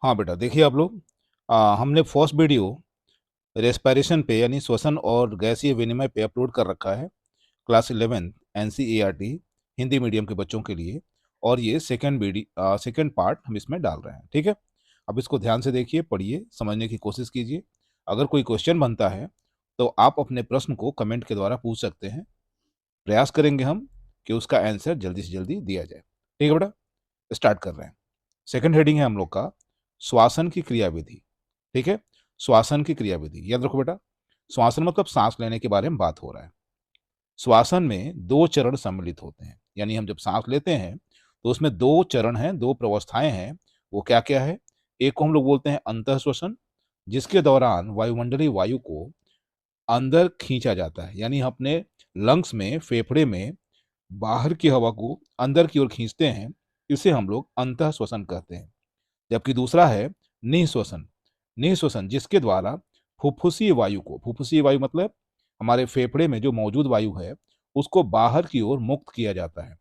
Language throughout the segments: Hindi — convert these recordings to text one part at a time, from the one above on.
हाँ बेटा, देखिए आप लोग, हमने फर्स्ट वीडियो रेस्पिरेशन पे यानी श्वसन और गैसीय विनिमय पे अपलोड कर रखा है। क्लास 11 एनसीईआरटी हिंदी मीडियम के बच्चों के लिए। और ये सेकंड पार्ट हम इसमें डाल रहे हैं, ठीक है। अब इसको ध्यान से देखिए, पढ़िए, समझने की कोशिश कीजिए। अगर कोई क्वेश्चन बनता है तो आप अपने प्रश्न को कमेंट के द्वारा पूछ सकते हैं। प्रयास करेंगे हम कि उसका आंसर जल्दी से जल्दी दिया जाए। ठीक है बेटा, स्टार्ट कर रहे हैं। सेकंड हेडिंग है हम लोग का श्वासन की क्रियाविधि। ठीक है, श्वासन की क्रियाविधि याद रखो बेटा। श्वासन मतलब सांस लेने के बारे में बात हो रहा है। श्वासन में दो चरण सम्मिलित होते हैं, यानी हम जब सांस लेते हैं तो उसमें दो चरण हैं, दो प्रवस्थाएं हैं। वो क्या क्या है? एक को हम लोग बोलते हैं अंतः श्वसन, जिसके दौरान वायुमंडलीय वायु को अंदर खींचा जाता है, यानी हम अपने लंग्स में, फेफड़े में बाहर की हवा को अंदर की ओर खींचते हैं। इसे हम लोग अंतः श्वसन कहते हैं। जबकि दूसरा है निःश्वसन। निःश्वसन जिसके द्वारा फुफ्फुसीय वायु को, फुफ्फुसीय वायु मतलब हमारे फेफड़े में जो मौजूद वायु है, उसको बाहर की ओर मुक्त किया जाता है।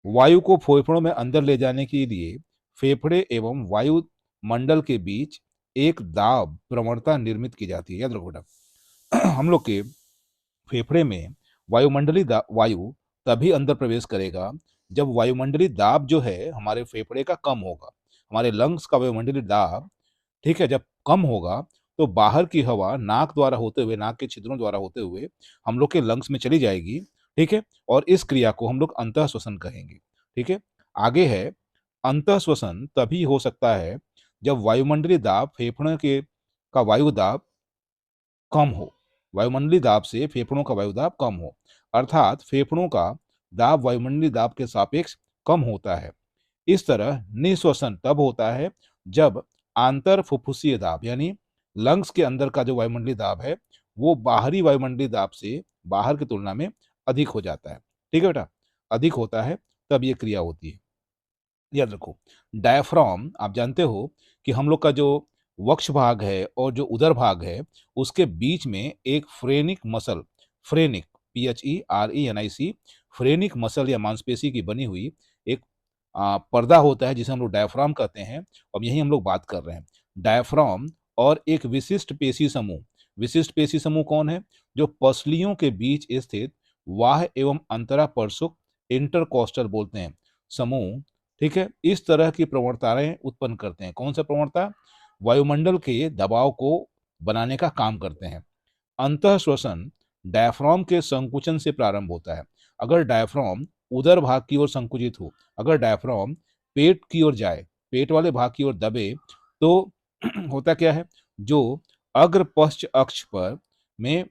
वायु को फेफड़ों में अंदर ले जाने के लिए फेफड़े एवं वायु मंडल के बीच एक दाब प्रवणता निर्मित की जाती है। याद रखो बेटा, हम लोग के फेफड़े में वायु तभी अंदर प्रवेश करेगा जब वायुमंडलीय दाब जो है हमारे फेफड़े का कम होगा। हमारे लंग्स का वायुमंडलीय दाब, ठीक है, जब कम होगा तो बाहर की हवा नाक द्वारा होते हुए, नाक के छिद्रों द्वारा होते हुए हम लोग के लंग्स में चली जाएगी। ठीक है, और इस क्रिया को हम लोग अंतः श्वसन कहेंगे। ठीक है, आगे है अंतः श्वसन तभी हो सकता है जब वायुमंडलीय दाब फेफड़ों के का वायु दाब कम हो। वायुमंडलीय दाब से फेफड़ों का वायु दाब कम हो, अर्थात फेफड़ों का दाब वायुमंडलीय दाब के सापेक्ष कम होता है। इस तरह निःश्वसन तब होता है जब आंतर फुफ्फुसीय दाब, यानी लंग्स के अंदर का जो वायुमंडलीय दाब है वो बाहरी वायुमंडलीय दाब से बाहर की तुलना में अधिक हो जाता है। ठीक है बेटा, अधिक होता है तब ये क्रिया होती है। याद रखो, डायफ्राम आप जानते हो कि हम लोग का जो वक्ष भाग है और जो उदर भाग है, उसके बीच में एक phrenic muscle, phrenic, PHERENIC, phrenic muscle या मांसपेशी की बनी हुई एक पर्दा होता है जिसे हम लोग डायफ्राम कहते हैं। अब यही हम लोग बात कर रहे हैं। डायफ्राम और एक विशिष्ट पेशी समूह, विशिष्ट पेशी समूह कौन है? जो पसलियों के बीच स्थित वाह एवं अंतरा परसुक, इंटरकोस्टल बोलते हैं, समूह, ठीक है, इस तरह की प्रवणताएं उत्पन्न करते हैं। कौन सा प्रवणता? वायुमंडल के दबाव को बनाने का काम करते हैं। अंतः श्वसन डायफ्राम के संकुचन से प्रारंभ होता है। अगर डायफ्राम उदर भाग की ओर संकुचित हो, अगर डायफ्राम पेट की ओर जाए, पेट वाले भाग की ओर दबे, तो होता क्या है, जो अग्र पश्च अक्ष पर में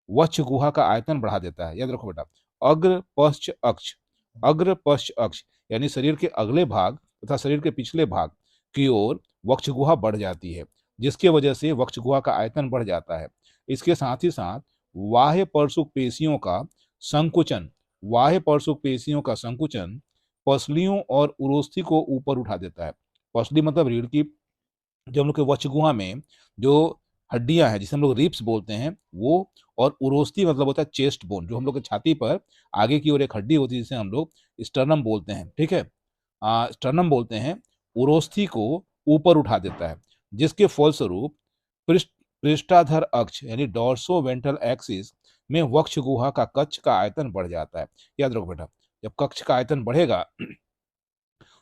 वक्ष गुहा का आयतन बढ़ा देता है। याद रखो बेटा, अग्र पश्च अक्ष, अग्र पश्च अक्ष यानी शरीर के अगले भाग तथा शरीर के पिछले भाग की ओर वक्ष गुहा बढ़ जाती है, जिसके वजह से वक्ष गुहा का आयतन बढ़ जाता है। इसके साथ ही साथ बाह्य परसुक पेशियों का संकुचन, बाह्य परसुक पेशियों का संकुचन पसलियों और उरोस्थि को ऊपर उठा देता है। पसली मतलब रीढ़ की, जो हम लोग के वक्ष गुहा में जो हड्डियां हैं जिसे हम लोग रिब्स बोलते हैं वो, और उरोस्थी मतलब होता है चेस्ट बोन, जो हम लोग के छाती पर आगे की ओर एक हड्डी होती है जिसे हम लोग स्टर्नम बोलते हैं। ठीक है, स्टर्नम बोलते हैं, उरोस्थी को ऊपर उठा देता है, जिसके फलस्वरूप पृष्ठ पृष्ठाधर अक्ष यानी डॉर्सो वेंट्रल एक्सिस में वक्ष गुहा का कक्ष का आयतन बढ़ जाता है। याद रखो बेटा, जब कक्ष का आयतन बढ़ेगा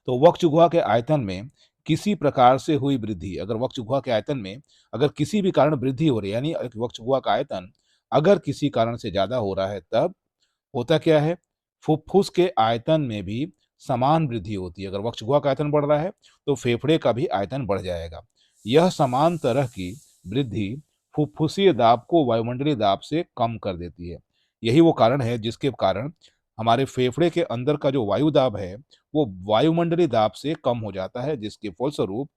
तो वक्ष गुहा के आयतन में किसी प्रकार से हुई वृद्धि, अगर वक्ष गुहा के आयतन में अगर किसी भी कारण वृद्धि हो रही है, यानी वक्ष गुहा का आयतन अगर किसी कारण से ज्यादा हो रहा है, तब होता क्या है, फुफ्फुस के आयतन में भी समान वृद्धि होती है। अगर वक्ष गुहा का आयतन बढ़ रहा है तो फेफड़े का भी आयतन बढ़ जाएगा। यह समान तरह की वृद्धि फुफ्फुसीय दाब को वायुमंडलीय दाब से कम कर देती है। यही वो कारण है जिसके कारण हमारे फेफड़े के अंदर का जो वायु दाब है वो वायुमंडलीय दाब से कम हो जाता है, जिसके फलस्वरूप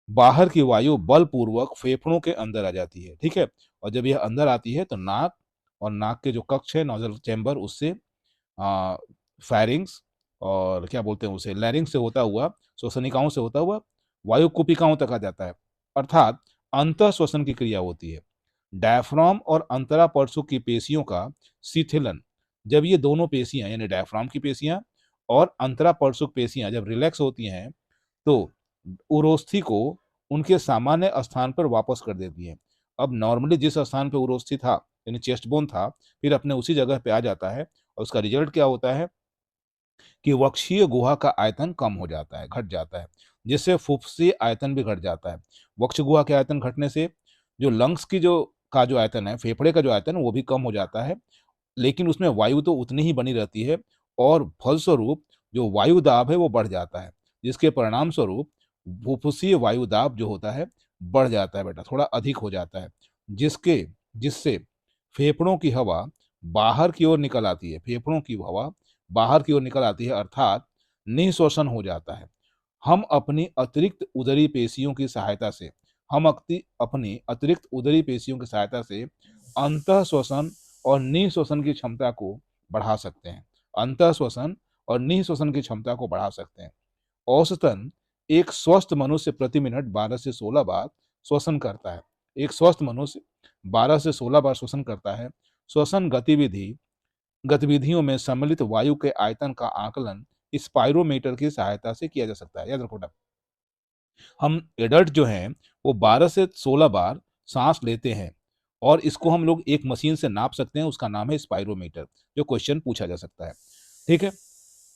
बाहर की वायु बलपूर्वक फेफड़ों के अंदर आ जाती है। ठीक है, और जब यह अंदर आती है तो नाक और नाक के जो कक्ष है, नोजल चैम्बर, उससे फैरिंग्स और क्या बोलते हैं उसे, लैरिंग्स से होता हुआ, श्वसनिकाओं से होता हुआ वायु कुपिकाओं तक आ जाता है, अर्थात अंतः श्वसन की क्रिया होती है। डायफ्राम और अंतरा परसु की पेशियों का शिथिलन, जब ये दोनों पेशियां यानी डायफ्राम की पेशियां और अंतरा परसुक पेशियां जब रिलैक्स होती हैं तो उरोस्थी को उनके सामान्य स्थान पर वापस कर देती है। अब नॉर्मली जिस स्थान पर उरोस्थी था यानी चेस्ट बोन था, फिर अपने उसी जगह पे आ जाता है और उसका रिजल्ट क्या होता है कि वक्षीय गुहा का आयतन कम हो जाता है, घट जाता है, जिससे फुफ्फुसीय आयतन भी घट जाता है। वक्ष गुहा के आयतन घटने से जो लंग्स की जो आयतन है, फेफड़े का जो आयतन है, वो भी कम हो जाता है, लेकिन उसमें वायु तो उतनी ही बनी रहती है और फलस्वरूप जो वायु दाब है वो बढ़ जाता है, जिसके परिणाम स्वरूप फुफ्फुसीय वायु दाब जो होता है बढ़ जाता है बेटा, थोड़ा अधिक हो जाता है, जिसके जिससे फेफड़ों की हवा बाहर की ओर निकल आती है, फेफड़ों की हवा बाहर की ओर निकल आती है, अर्थात निःश्वसन हो जाता है। हम अपनी अतिरिक्त उदरी पेशियों की सहायता से अपनी अतिरिक्त उदरी पेशियों की सहायता से अंतः श्वसन और निःश्वसन की क्षमता को बढ़ा सकते हैं। अंतः श्वसन और निःश्वसन की क्षमता को बढ़ा सकते हैं। औसतन एक स्वस्थ मनुष्य प्रति मिनट 12 से 16 बार श्वसन करता है। एक स्वस्थ मनुष्य 12 से 16 बार श्वसन करता है। श्वसन गतिविधियों में सम्मिलित वायु के आयतन का आकलन स्पाइरोमीटर की सहायता से किया जा सकता है। याद रखो बेटा, हम एडल्ट जो हैं वो 12 से 16 बार सांस लेते हैं और इसको हम लोग एक मशीन से नाप सकते हैं, उसका नाम है स्पाइरोमीटर, जो क्वेश्चन पूछा जा सकता है। ठीक है,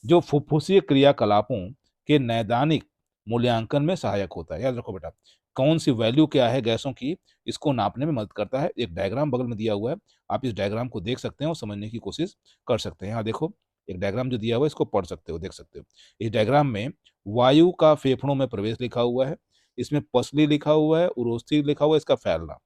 जो फुफ्फुसीय क्रियाकलापों के नैदानिक मूल्यांकन में सहायक होता है। याद रखो बेटा, कौन सी वैल्यू क्या है गैसों की, इसको नापने में मदद करता है। एक डायग्राम बगल में दिया हुआ है, आप इस डायग्राम को देख सकते हैं और समझने की कोशिश कर सकते हैं। यहाँ देखो, एक डायग्राम जो दिया हुआ है इसको पढ़ सकते हो, देख सकते हो। इस डायग्राम में वायु का फेफड़ों में प्रवेश लिखा हुआ है, इसमें पसली लिखा हुआ है, उरोस्थी लिखा हुआ है, इसका फैलना,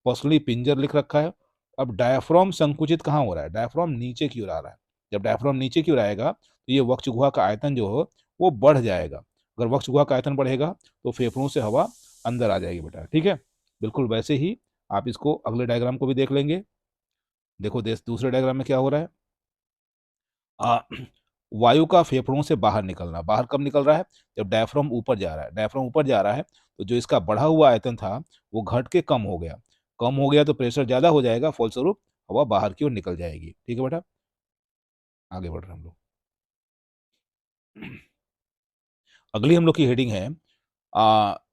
पसली पिंजर लिख रखा है। अब डायफ्राम संकुचित कहाँ हो रहा है, डायफ्राम नीचे की ओर आ रहा है। जब डायफ्राम नीचे की ओर आएगा तो ये वक्ष गुहा का आयतन जो हो वो बढ़ जाएगा। अगर वक्ष गुहा का आयतन बढ़ेगा तो फेफड़ों से हवा अंदर आ जाएगी बेटा। ठीक है, बिल्कुल वैसे ही आप इसको अगले डायग्राम को भी देख लेंगे। देखो दूसरे डायग्राम में क्या हो रहा है, आ, वायु का फेफड़ों से बाहर निकलना। बाहर कब निकल रहा है, जब डायफ्राम ऊपर जा रहा है। डायफ्राम ऊपर जा रहा है तो जो इसका बढ़ा हुआ आयतन था वो घट के कम हो गया। कम हो गया तो प्रेशर ज्यादा हो जाएगा, फलस्वरूप हवा बाहर की ओर निकल जाएगी। ठीक है बेटा, आगे बढ़ रहे हैं हम लोग। अगली हम लोग की हेडिंग है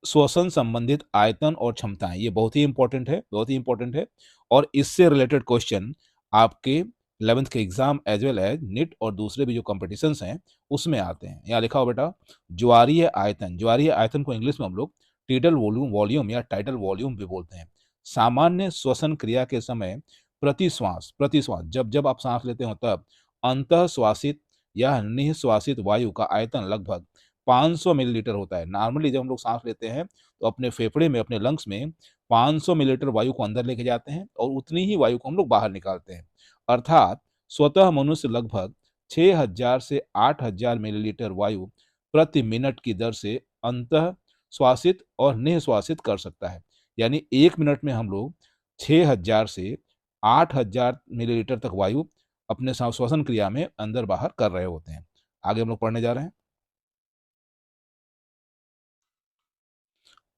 श्वसन संबंधित आयतन और क्षमताएं। ये बहुत ही इंपॉर्टेंट है, बहुत ही इंपॉर्टेंट है, और इससे रिलेटेड क्वेश्चन आपके 11th के exam as well as NEET और दूसरे भी जो कॉम्पिटिशन्स हैं उसमें आते हैं। यहाँ लिखा हो बेटा, ज्वारीय आयतन। ज्वारीय आयतन को इंग्लिश में हम लोग टीडल वॉल्यूम या टाइडल वॉल्यूम भी बोलते हैं। सामान्य श्वसन क्रिया के समय प्रति श्वास जब जब आप सांस लेते हो तब अंतः श्वासित या निःश्वासित वायु का आयतन लगभग 500 मिलीलीटर होता है। नॉर्मली जब हम लोग सांस लेते हैं तो अपने फेफड़े में, अपने लंग्स में 500 मिलीलीटर वायु को अंदर लेके जाते हैं और उतनी ही वायु को हम लोग बाहर निकालते हैं। अर्थात स्वतः मनुष्य लगभग 6000 से 8000 मिलीलीटर वायु प्रति मिनट की दर से अंतः श्वासित और निःश्वासित कर सकता है। यानी 1 मिनट में हम लोग 6000 से 8000 मिलीलीटर तक वायु अपने श्वसन क्रिया में अंदर बाहर कर रहे होते हैं। आगे हम लोग पढ़ने जा रहे हैं।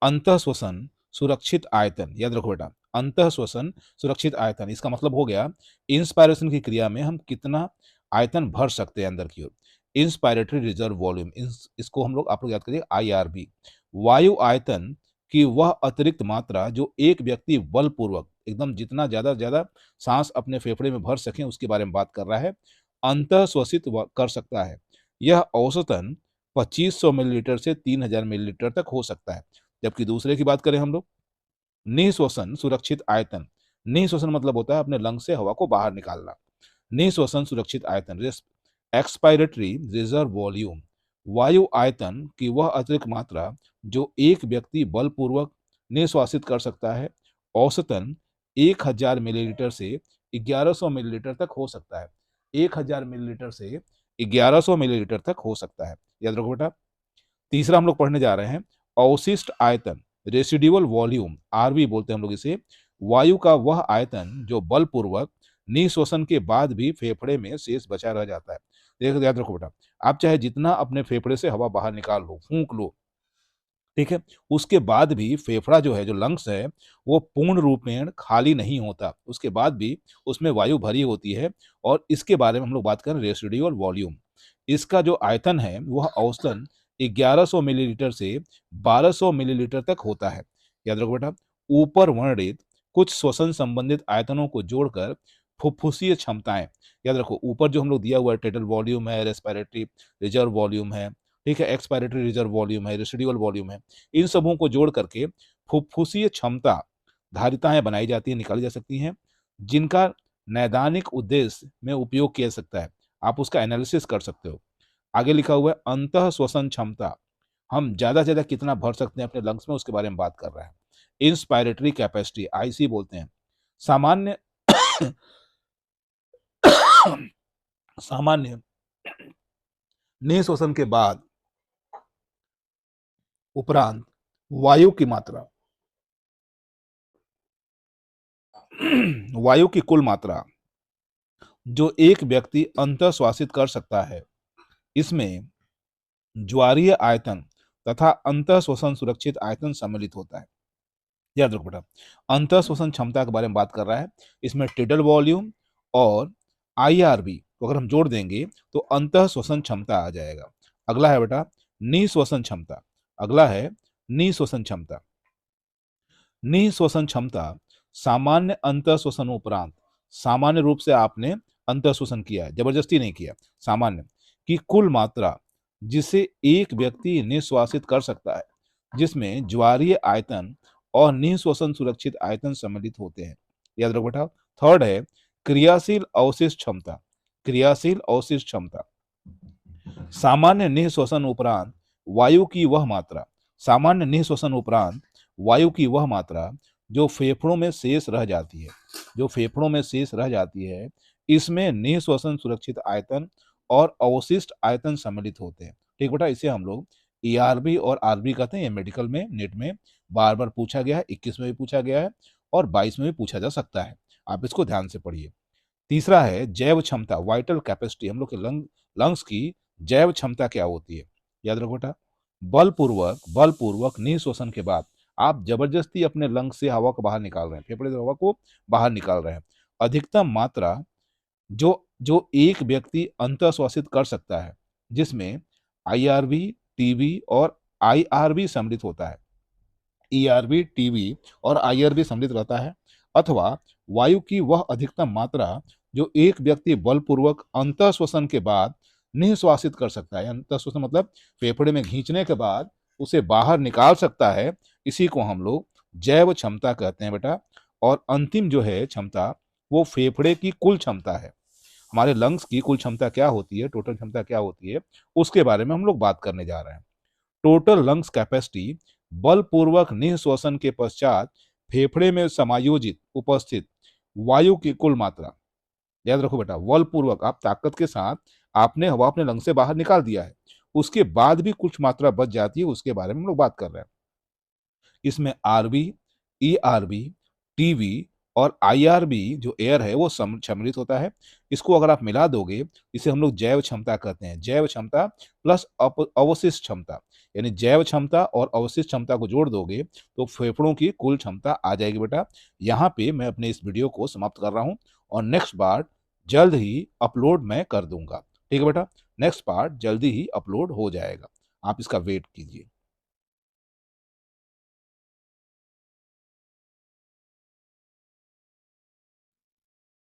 अंतः श्वसन सुरक्षित आयतन। याद रखो बेटा, अंतः श्वसन सुरक्षित आयतन, इसका मतलब हो गया इंस्पायरेशन की क्रिया में हम कितना आयतन भर सकते हैं अंदर की ओर। इंस्पायरेटरी रिजर्व वॉल्यूम, इसको हम लोग, आप लोग याद करिए, IRV। वायु आयतन की वह अतिरिक्त मात्रा जो एक व्यक्ति बलपूर्वक एकदम जितना ज्यादा सांस अपने फेफड़े में भर सके उसके बारे में बात कर रहा है, अंतः श्वसित कर सकता है। यह औसतन 2500 मिलीलीटर से 3000 मिलीलीटर तक हो सकता है। जबकि दूसरे की बात करें हम लोग, निःश्वसन सुरक्षित आयतन। निःश्वसन मतलब होता है अपने लंग से हवा को बाहर निकालना। निःश्वसन सुरक्षित आयतन, एक्सपायरेटरी रिजर्व वॉल्यूम, वायु आयतन की वह अतिरिक्त मात्रा जो एक व्यक्ति बलपूर्वक निःश्वासित कर सकता है, औसतन 1000 मिलीलीटर से 1100 मिलीलीटर तक हो सकता है। 1000 मिलीलीटर से 1100 मिलीलीटर तक हो सकता है। याद रखो बेटा। तीसरा हम लोग पढ़ने जा रहे हैं अवशिष्ट आयतन, रेसिडुअल वॉल्यूम, RV बोलते हैं हम लोग इसे। वायु का वह आयतन जो बलपूर्वक निःश्वसन के बाद भी फेफड़े में शेष बचा रह जाता है। देखो, याद रखो बेटा, आप चाहे जितना अपने फेफड़े से हवा बाहर निकाल लो, फूंक लो, ठीक है, उसके बाद भी फेफड़ा जो है, जो लंग्स है, वो पूर्ण रूप में खाली नहीं होता, उसके बाद भी उसमें वायु भरी होती है। और इसके बारे में हम लोग बात करें रेसिडुअल वॉल्यूम, इसका जो आयतन है वह औसतन 1100 मिलीलीटर से 1200 मिलीलीटर तक होता है। याद रखो बेटा, ऊपर वर्णित कुछ श्वसन संबंधित आयतनों को जोड़कर फुफ्फुसीय क्षमताएं, याद रखो ऊपर जो हम लोग दिया हुआ है टोटल वॉल्यूम है, रेस्पिरेटरी रिजर्व वॉल्यूम है, ठीक है, एक्सपायरेटरी रिजर्व वॉल्यूम है, रेसिडुअल वॉल्यूम है, इन सबों को जोड़ करके फुफ्फुसीय क्षमता धारिताएं बनाई जाती है, निकाली जा सकती हैं, जिनका नैदानिक उद्देश्य में उपयोग किया जा सकता है। आप उसका एनालिसिस कर सकते हो। आगे लिखा हुआ है अंतः श्वसन क्षमता, हम ज्यादा से ज्यादा कितना भर सकते हैं अपने लंग्स में, उसके बारे में बात कर रहा है। इंस्पायरेटरी कैपेसिटी, आईसी बोलते हैं। सामान्य सामान्य निःश्वसन के बाद उपरांत वायु की मात्रा वायु की कुल मात्रा जो एक व्यक्ति अंतः श्वासित कर सकता है, इसमें ज्वारीय आयतन तथा अंतः श्वसन सुरक्षित आयतन सम्मिलित होता है। याद रखो बेटा, अंतः श्वसन क्षमता के बारे में बात कर रहा है, इसमें टिडल वॉल्यूम और आईआरबी को अगर हम जोड़ देंगे तो अंतः श्वसन क्षमता आ जाएगा। अगला है बेटा निःश्वसन क्षमता, अगला है निःश्वसन क्षमता। निःश्वसन क्षमता सामान्य अंतः श्वसन उपरांत, सामान्य रूप से आपने अंतः श्वसन किया है, जबरदस्ती नहीं किया, सामान्य की कुल मात्रा जिसे एक व्यक्ति निश्वासित कर सकता है, जिसमें ज्वारीय आयतन और निःश्वसन सुरक्षित आयतन सम्मिलित होते हैं। याद रखो बेटा। थर्ड है क्रियाशील अवशिष्ट क्षमता। क्रियाशील अवशिष्ट क्षमता सामान्य निःश्वसन उपरांत वायु की वह मात्रा, सामान्य निःश्वसन उपरांत वायु की वह मात्रा जो फेफड़ों में शेष रह जाती है, जो फेफड़ों में शेष रह जाती है, इसमें निःश्वसन सुरक्षित आयतन और अवशिष्ट आयतन सम्मिलित होते हैं। ठीक बेटा, इसे हम लोग ईआरबी और आरबी कहते हैं। ये मेडिकल में नेट में बार बार पूछा गया है, 21 में भी पूछा गया है और 22 में भी पूछा जा सकता है। आप इसको ध्यान से पढ़िए। तीसरा है जैव क्षमता, वाइटल कैपेसिटी। हम लोग के लंग्स की जैव क्षमता क्या होती है? याद रखो बेटा, बलपूर्वक निःश्वसन के बाद आप जबरदस्ती अपने लंग से हवा को बाहर निकाल रहे हैं, फेफड़े से हवा को बाहर निकाल रहे हैं। अधिकतम मात्रा जो जो एक व्यक्ति अंतः श्वसित कर सकता है, जिसमें आईआरबी, टीबी और आईआरबी सम्मिलित होता है, ईआरबी, टीबी और आईआरबी सम्मिलित रहता है, अथवा वायु की वह अधिकतम मात्रा जो एक व्यक्ति बलपूर्वक अंतः श्वसन के बाद निःश्वासित कर सकता है। अंतः श्वसन मतलब फेफड़े में खींचने के बाद उसे बाहर निकाल सकता है, इसी को हम लोग जैव क्षमता कहते हैं बेटा। और अंतिम जो है क्षमता, वो फेफड़े की कुल क्षमता है। हमारे लंग्स की कुल क्षमता क्या होती है, टोटल क्षमता क्या होती है, उसके बारे में हम लोग बात करने जा रहे हैं। टोटल लंग्स कैपेसिटी बलपूर्वक निःश्वसन के पश्चात फेफड़े में समायोजित उपस्थित वायु की कुल मात्रा। याद रखो बेटा, बलपूर्वक आप ताकत के साथ आपने हवा अपने लंग से बाहर निकाल दिया है, उसके बाद भी कुछ मात्रा बच जाती है, उसके बारे में हम लोग बात कर रहे हैं। इसमें आरबी, ईआरबी, टीबी और आईआरबी जो एयर है वो सम्मिलित होता है। इसको अगर आप मिला दोगे, इसे हम लोग जैव क्षमता कहते हैं। जैव क्षमता प्लस अवशिष्ट क्षमता, यानी जैव क्षमता और अवशिष्ट क्षमता को जोड़ दोगे तो फेफड़ों की कुल क्षमता आ जाएगी बेटा। यहाँ पे मैं अपने इस वीडियो को समाप्त कर रहा हूँ और नेक्स्ट पार्ट जल्द ही अपलोड मैं कर दूंगा। ठीक है बेटा, नेक्स्ट पार्ट जल्दी ही अपलोड हो जाएगा, आप इसका वेट कीजिए।